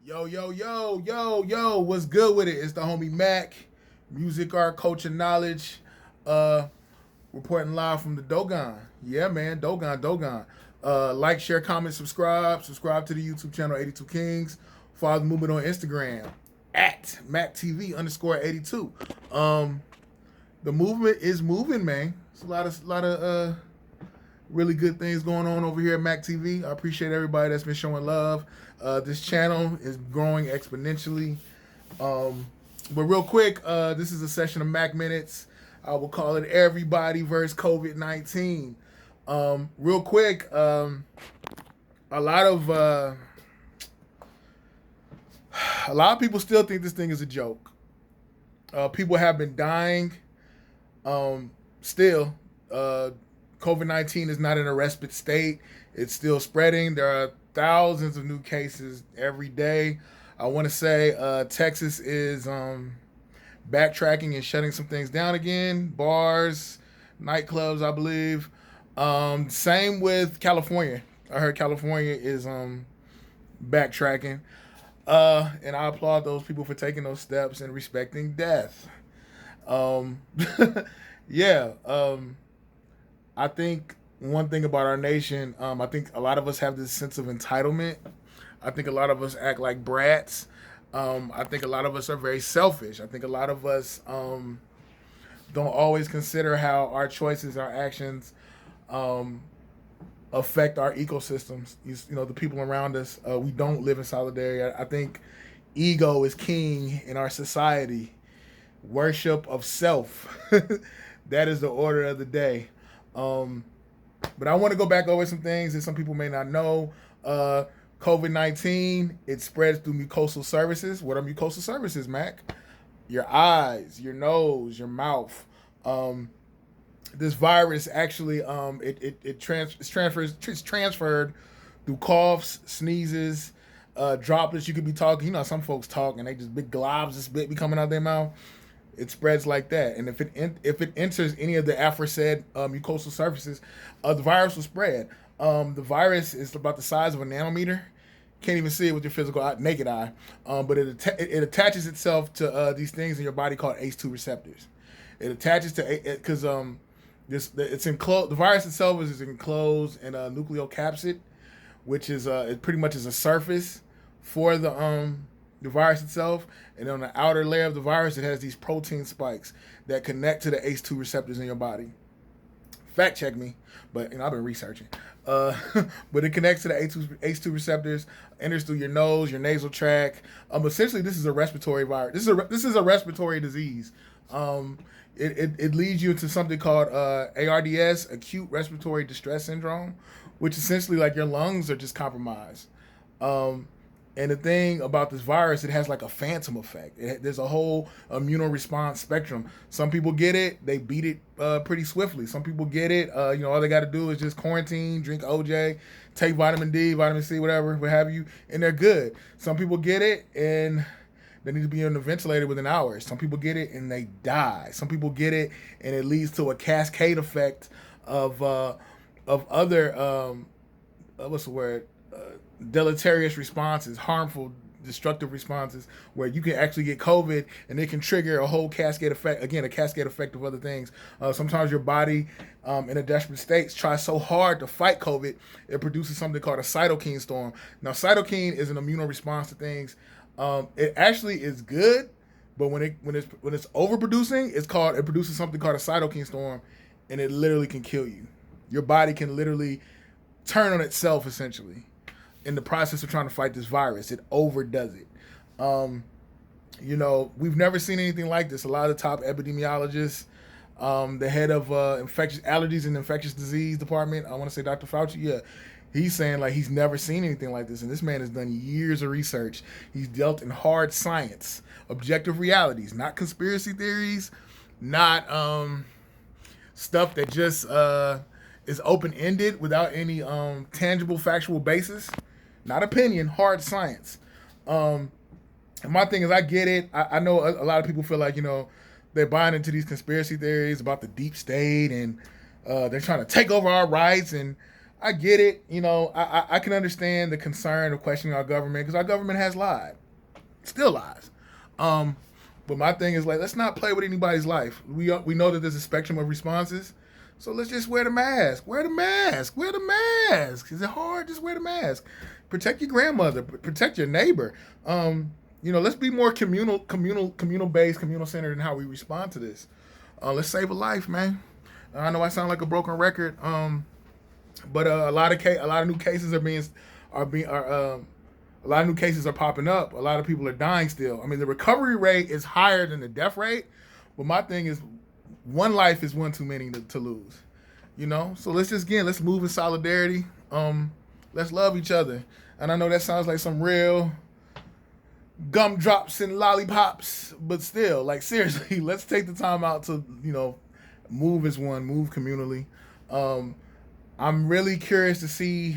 Yo, yo, yo, yo, yo, what's good with it? It's the homie Mac, music, art, culture, knowledge, uh, reporting live from the Dogon. Yeah, man, Dogon. Like, share, comment, subscribe to the YouTube channel 82 Kings. Follow the movement on Instagram at MACK TV _82. Um, the movement is moving, man. It's a lot of really good things going on over here at Mac TV. I appreciate everybody that's been showing love. This channel is growing exponentially. But real quick, this is a session of Mac Minutes. I will call it Everybody versus COVID-19. Real quick, a lot of people still think this thing is a joke. People have been dying. Still, COVID-19 is not in a respite state. It's still spreading. There are thousands of new cases every day. I want to say Texas is backtracking and shutting some things down again. Bars, nightclubs, I believe. Same with California. I heard California is backtracking. And I applaud those people for taking those steps and respecting death. Um, yeah. I think one thing about our nation, I think a lot of us have this sense of entitlement. I think a lot of us act like brats. I think a lot of us are very selfish. I think a lot of us don't always consider how our choices, our actions affect our ecosystems. You know, the people around us. We don't live in solidarity. I think ego is king in our society. Worship of self. That is the order of the day. But I want to go back over some things that some people may not know. COVID-19, it spreads through mucosal surfaces. What are mucosal surfaces, Mac? Your eyes, your nose, your mouth. This virus actually, it's transferred through coughs, sneezes, droplets. You could be talking. You know, some folks talk and they just big globs of spit be coming out their mouth. It spreads like that, and if it enters any of the aforesaid mucosal surfaces, the virus will spread. The virus is about the size of a nanometer. Can't even see it with your physical naked eye, but it attaches itself to these things in your body called ACE2 receptors. It attaches to because it's enclosed. The virus itself is enclosed in a nucleocapsid, which is it pretty much is a surface for the virus itself, and on the outer layer of the virus, it has these protein spikes that connect to the ACE2 receptors in your body. Fact check me, but I've been researching. But it connects to the ACE2 receptors, enters through your nose, your nasal tract. Essentially, this is a respiratory virus. This is a respiratory disease. It leads you into something called ARDS, acute respiratory distress syndrome, which essentially like your lungs are just compromised. And the thing about this virus, it has like a phantom effect. There's a whole immunoresponse spectrum. Some people get it, they beat it pretty swiftly. Some people get it, all they got to do is just quarantine, drink OJ, take vitamin D, vitamin C, whatever, what have you, and they're good. Some people get it and they need to be on the ventilator within hours. Some people get it and they die. Some people get it and it leads to a cascade effect of other what's the word? Deleterious responses, harmful, destructive responses, where you can actually get COVID and it can trigger a whole cascade effect. Again, a cascade effect of other things. Sometimes your body, in a desperate state, tries so hard to fight COVID, it produces something called a cytokine storm. Now, cytokine is an immunoresponse to things. It actually is good, but when it's overproducing, it produces something called a cytokine storm, and it literally can kill you. Your body can literally turn on itself essentially in the process of trying to fight this virus. It overdoes it. We've never seen anything like this. A lot of the top epidemiologists, the head of infectious allergies and infectious disease department, I want to say Dr. Fauci, yeah, he's saying like he's never seen anything like this. And this man has done years of research. He's dealt in hard science, objective realities, not conspiracy theories, not stuff that just is open-ended without any tangible factual basis. Not opinion, hard science. And my thing is, I get it. I know a lot of people feel like, they're buying into these conspiracy theories about the deep state and they're trying to take over our rights. And I get it. You know, I can understand the concern of questioning our government because our government has lied, still lies. Um, but my thing is like, let's not play with anybody's life. We know that there's a spectrum of responses, so let's just wear the mask. Wear the mask. Wear the mask. Is it hard? Just wear the mask. Protect your grandmother. Protect your neighbor. You know, let's be more communal based, communal centered in how we respond to this. Let's save a life, man. I know I sound like a broken record. But a lot of new cases a lot of new cases are popping up. A lot of people are dying still. I mean, the recovery rate is higher than the death rate. But my thing is, one life is one too many to lose. You know, so let's move in solidarity. Let's love each other. And I know that sounds like some real gumdrops and lollipops, but still, like seriously, let's take the time out to move as one, move communally. I'm really curious to see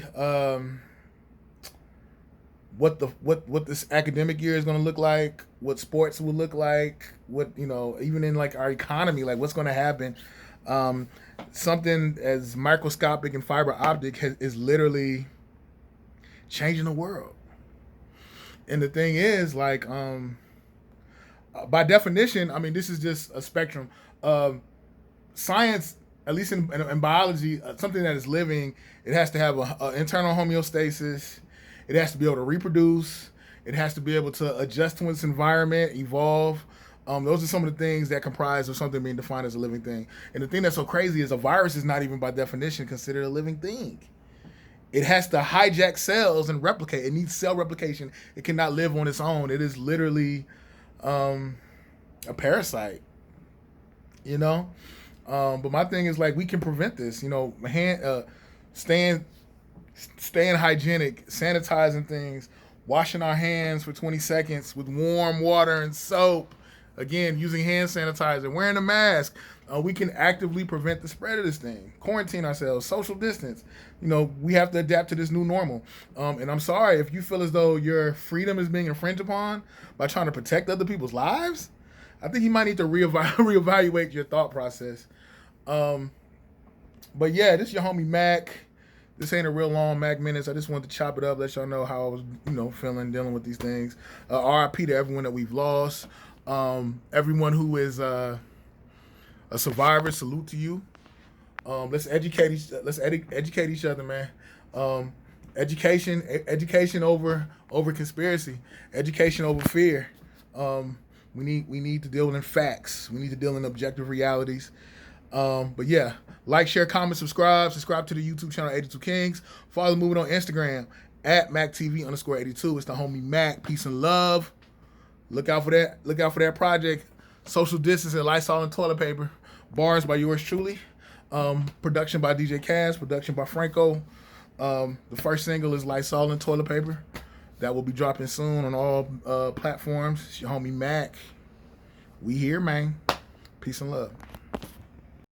what this academic year is going to look like, what sports will look like, what even in like our economy, like what's going to happen. Something as microscopic and fiber optic is literally changing the world. And the thing is, like, by definition, I mean, this is just a spectrum. Science, at least in biology, something that is living, it has to have a internal homeostasis. It has to be able to reproduce. It has to be able to adjust to its environment, evolve. Those are some of the things that comprise of something being defined as a living thing. And the thing that's so crazy is a virus is not even by definition considered a living thing. It has to hijack cells and replicate. It needs cell replication. It cannot live on its own. It is literally a parasite, But my thing is like we can prevent this, staying hygienic, sanitizing things, washing our hands for 20 seconds with warm water and soap. Again, using hand sanitizer, wearing a mask. We can actively prevent the spread of this thing. Quarantine ourselves, social distance. We have to adapt to this new normal. And I'm sorry if you feel as though your freedom is being infringed upon by trying to protect other people's lives. I think you might need to reevaluate your thought process. But yeah, this is your homie Mac. This ain't a real long Mac Minutes. I just wanted to chop it up, let y'all know how I was, feeling, dealing with these things. RIP to everyone that we've lost. Everyone who is a survivor, salute to you. Let's educate each other, man. Education over conspiracy, education over fear. We need to deal in facts. We need to deal in objective realities. But yeah, like, share, comment, subscribe to the YouTube channel 82 Kings. Follow the movement on Instagram at MACKTV_82. It's the homie Mac. Peace and love. Look out for that project. Social distancing, Lysol and toilet paper. Bars by yours truly. Production by DJ Cass. Production by Franco. The first single is Lysol and toilet paper. That will be dropping soon on all platforms. It's your homie Mac. We here, man. Peace and love.